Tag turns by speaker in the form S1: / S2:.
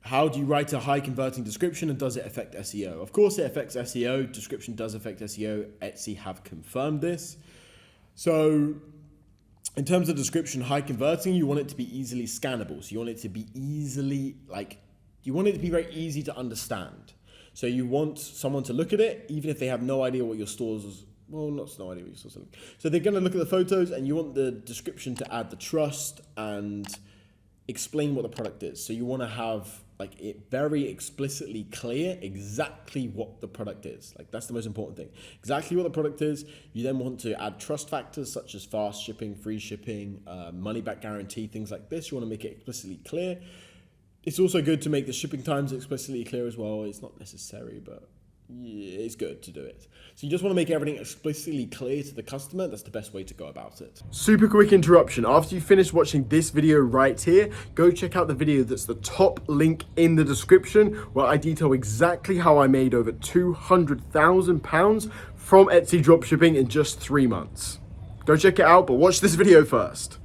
S1: how do you write a high converting description and does it affect SEO? Of course it affects SEO. Description does affect SEO. Etsy have confirmed this. So in terms of description, high converting, you want it to be easily scannable. So you want it to be you want it to be very easy to understand. So you want someone to look at it, even if they have no idea what your store's is. Well, not no idea what your store's like. So they're going to look at the photos, and you want the description to add the trust and explain what the product is. So you want to have it very explicitly clear exactly what the product is. That's the most important thing. Exactly what the product is. You then want to add trust factors such as fast shipping, free shipping, money back guarantee, things like this. You want to make it explicitly clear. It's also good to make the shipping times explicitly clear as well. It's not necessary, but yeah, it's good to do it. So you just want to make everything explicitly clear to the customer. That's the best way to go about it. Super quick interruption. After you finish watching this video right here, go check out the video that's the top link in the description, where I detail exactly how I made over £200,000 from Etsy dropshipping in just 3 months. Go check it out, but watch this video first.